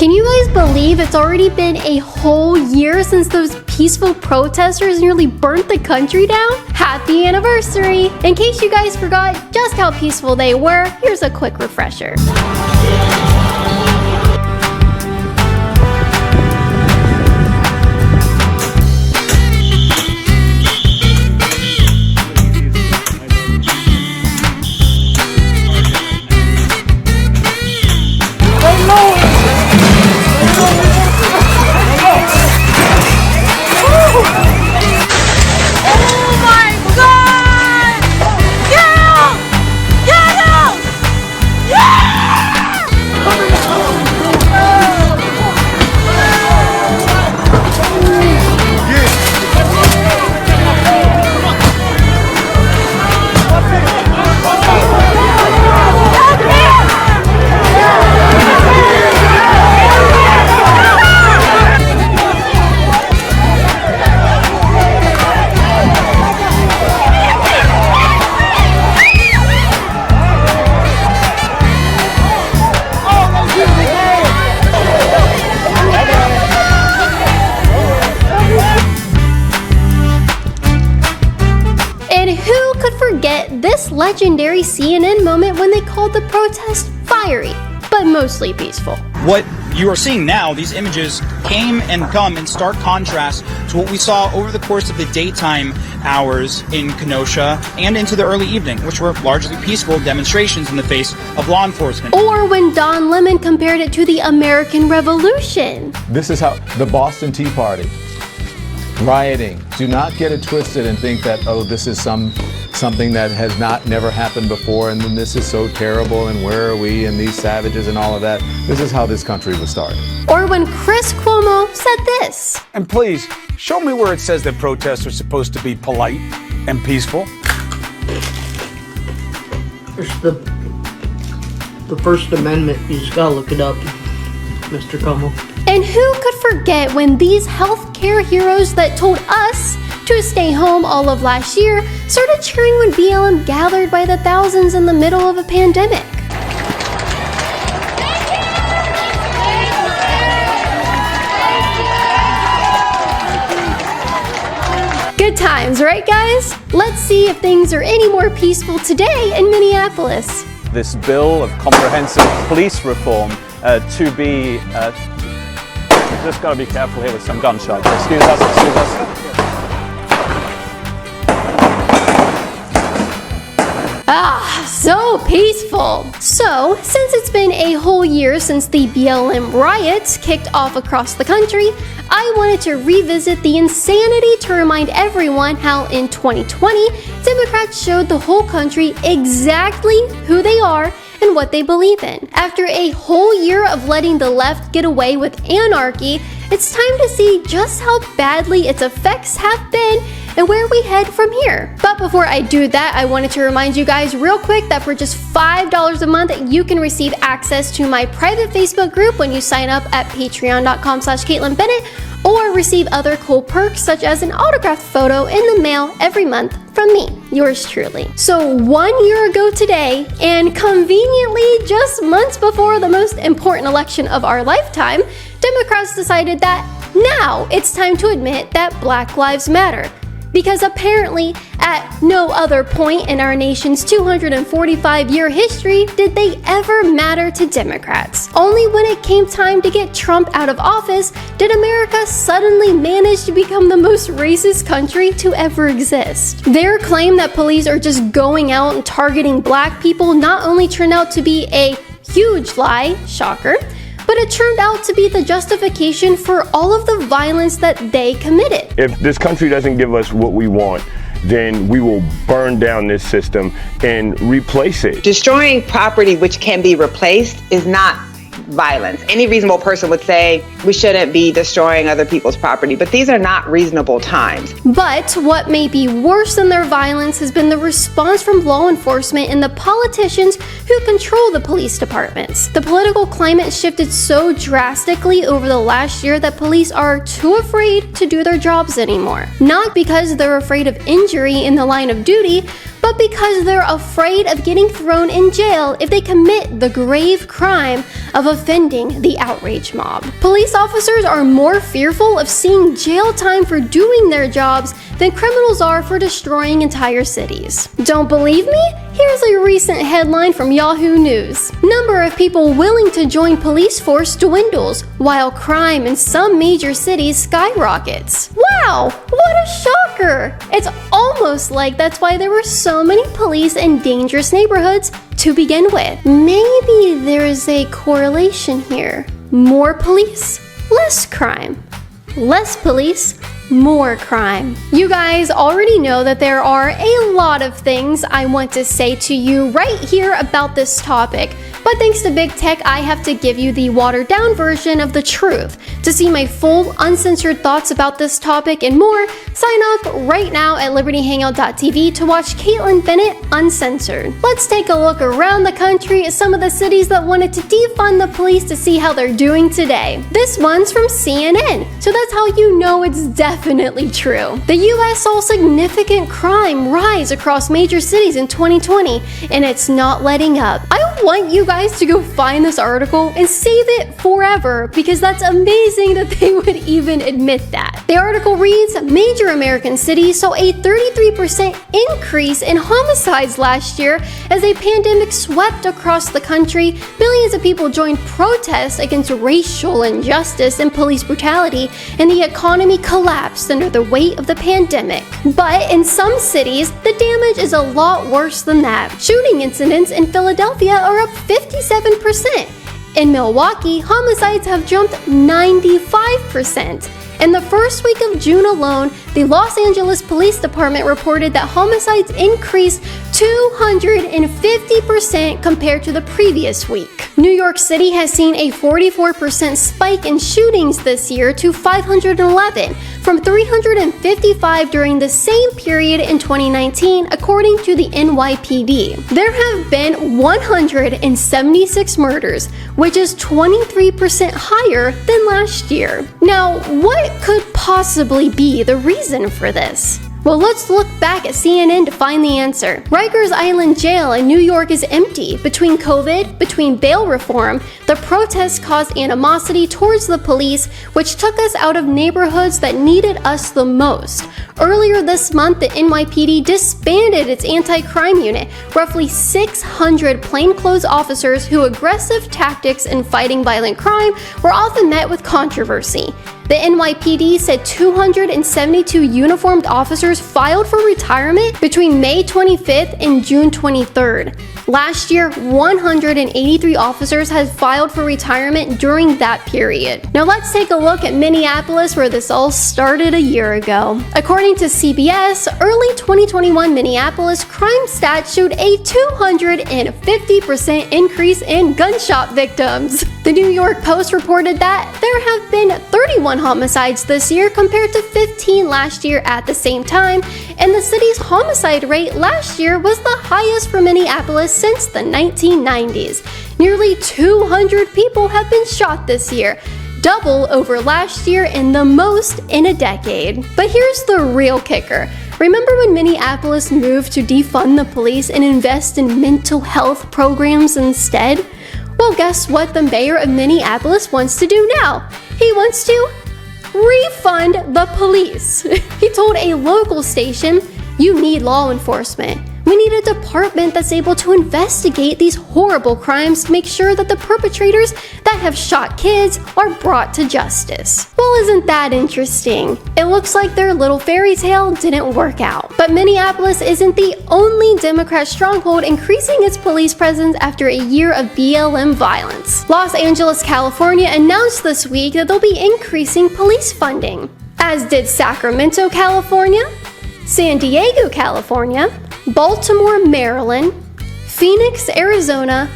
Can you guys believe it's already been a whole year since those peaceful protesters nearly burnt the country down? Happy anniversary! In case you guys forgot just how peaceful they were, here's a quick refresher. Legendary CNN moment when they called the protest fiery, but mostly peaceful. What you are seeing now, these images came and come in stark contrast to what we saw over the course of the daytime hours in Kenosha and into the early evening, which were largely peaceful demonstrations in the face of law enforcement. Or when Don Lemon compared it to the American Revolution. This is how the Boston Tea Party, rioting. Do not get it twisted and think that, oh, this is something that has never happened before, and then this is so terrible, and where are we, and these savages and all of that. This is how this country was started. Or when Chris Cuomo said this. And please, show me where it says that protests are supposed to be polite and peaceful. There's the First Amendment. You just gotta look it up, Mr. Cuomo. And who could forget when these healthcare heroes that told us to stay home all of last year started cheering when BLM gathered by the thousands in the middle of a pandemic? Good times, right guys? Let's see if things are any more peaceful today in Minneapolis. This bill of comprehensive police reform to be... just gotta be careful here with some gunshots. Excuse us. Ah, so peaceful. So, since it's been a whole year since the BLM riots kicked off across the country, I wanted to revisit the insanity to remind everyone how in 2020, Democrats showed the whole country exactly who they are and what they believe in. After a whole year of letting the left get away with anarchy, it's time to see just how badly its effects have been and where we head from here. But before I do that, I wanted to remind you guys real quick that for just $5 a month, you can receive access to my private Facebook group when you sign up at patreon.com/KaitlinBennett, or receive other cool perks such as an autographed photo in the mail every month from me, yours truly. So 1 year ago today, and conveniently just months before the most important election of our lifetime, Democrats decided that now it's time to admit that Black Lives Matter. Because apparently, at no other point in our nation's 245-year history did they ever matter to Democrats. Only when it came time to get Trump out of office did America suddenly manage to become the most racist country to ever exist. Their claim that police are just going out and targeting black people not only turned out to be a huge lie, shocker, but it turned out to be the justification for all of the violence that they committed. If this country doesn't give us what we want, then we will burn down this system and replace it. Destroying property which can be replaced is not violence. Any reasonable person would say we shouldn't be destroying other people's property, but these are not reasonable times. But what may be worse than their violence has been the response from law enforcement and the politicians who control the police departments. The political climate shifted so drastically over the last year that police are too afraid to do their jobs anymore. Not because they're afraid of injury in the line of duty, but but because they're afraid of getting thrown in jail if they commit the grave crime of offending the outrage mob. Police officers are more fearful of seeing jail time for doing their jobs than criminals are for destroying entire cities. Don't believe me? Here's a recent headline from Yahoo News. Number of people willing to join police force dwindles, while crime in some major cities skyrockets. Wow, what a shocker! It's almost like that's why there were so many police in dangerous neighborhoods to begin with. Maybe there's a correlation here. More police, less crime. Less police, more crime. You guys already know that there are a lot of things I want to say to you right here about this topic, but thanks to Big Tech, I have to give you the watered down version of the truth. To see my full, uncensored thoughts about this topic and more, sign up right now at libertyhangout.tv to watch Kaitlin Bennett Uncensored. Let's take a look around the country at some of the cities that wanted to defund the police to see how they're doing today. This one's from CNN, so that's how you know it's definitely true. The US saw significant crime rise across major cities in 2020, and it's not letting up. I want you guys to go find this article and save it forever, because that's amazing that they would even admit that. The article reads, major American cities saw a 33% increase in homicides last year as a pandemic swept across the country. Billions of people joined protests against racial injustice and police brutality, and the economy collapsed under the weight of the pandemic. But in some cities, the damage is a lot worse than that. Shooting incidents in Philadelphia are up 57%. In Milwaukee, homicides have jumped 95%. In the first week of June alone, the Los Angeles Police Department reported that homicides increased 250% compared to the previous week. New York City has seen a 44% spike in shootings this year to 511, from 355 during the same period in 2019, according to the NYPD. There have been 176 murders, which is 23% higher than last year. Now, what could possibly be the reason for this? Well, let's look back at CNN to find the answer. Rikers Island Jail in New York is empty. Between COVID, between bail reform, the protests caused animosity towards the police, which took us out of neighborhoods that needed us the most. Earlier this month, the NYPD disbanded its anti-crime unit. Roughly 600 plainclothes officers whose aggressive tactics in fighting violent crime were often met with controversy. The NYPD said 272 uniformed officers filed for retirement between May 25th and June 23rd. Last year, 183 officers had filed for retirement during that period. Now let's take a look at Minneapolis, where this all started a year ago. According to CBS, early 2021 Minneapolis crime stats showed a 250% increase in gunshot victims. The New York Post reported that there have been 31 homicides this year compared to 15 last year at the same time, and the city's homicide rate last year was the highest for Minneapolis since the 1990s. Nearly 200 people have been shot this year, double over last year and the most in a decade. But here's the real kicker. Remember when Minneapolis moved to defund the police and invest in mental health programs instead? Well, guess what the mayor of Minneapolis wants to do now? He wants to refund the police. He told a local station, "You need law enforcement. We need a department that's able to investigate these horrible crimes to make sure that the perpetrators that have shot kids are brought to justice." Well, isn't that interesting? It looks like their little fairy tale didn't work out. But Minneapolis isn't the only Democrat stronghold increasing its police presence after a year of BLM violence. Los Angeles, California announced this week that they'll be increasing police funding, as did Sacramento, California, San Diego, California, Baltimore, Maryland, Phoenix, Arizona,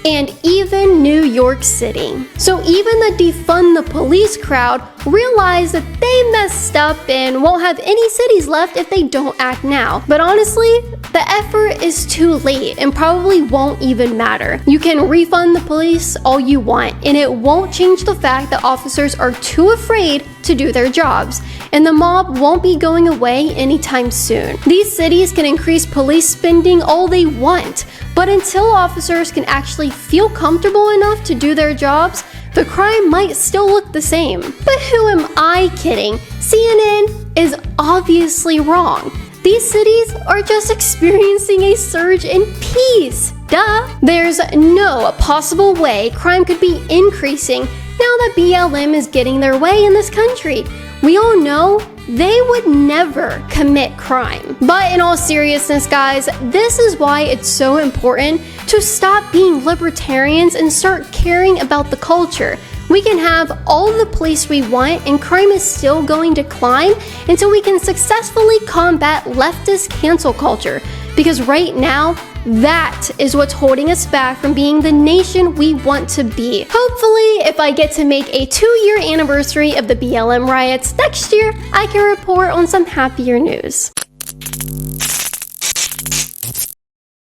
and even New York City. So even the defund the police crowd realized that they messed up and won't have any cities left if they don't act now. But honestly, the effort is too late and probably won't even matter. You can refund the police all you want, and it won't change the fact that officers are too afraid to do their jobs, and the mob won't be going away anytime soon. These cities can increase police spending all they want, but until officers can actually feel comfortable enough to do their jobs, the crime might still look the same. But who am I kidding? CNN is obviously wrong. These cities are just experiencing a surge in peace. Duh! There's no possible way crime could be increasing now that BLM is getting their way in this country. We all know they would never commit crime. But in all seriousness, guys, this is why it's so important to stop being libertarians and start caring about the culture. We can have all the police we want and crime is still going to climb until we can successfully combat leftist cancel culture. Because right now, that is what's holding us back from being the nation we want to be. Hopefully, if I get to make a 2-year anniversary of the BLM riots next year, I can report on some happier news.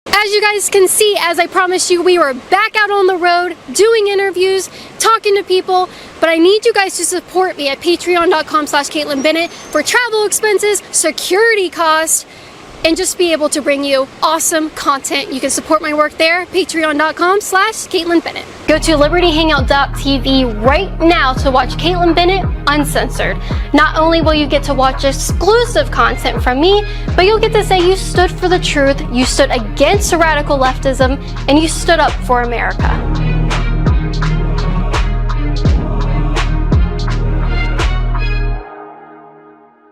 As you guys can see, as I promised you, we were back out on the road doing interviews, talking to people, but I need you guys to support me at patreon.com/Kaitlin Bennett for travel expenses, security costs, and just be able to bring you awesome content. You can support my work there, patreon.com/Kaitlin Bennett. Go to libertyhangout.tv right now to watch Kaitlin Bennett Uncensored. Not only will you get to watch exclusive content from me, but you'll get to say you stood for the truth, you stood against radical leftism, and you stood up for America.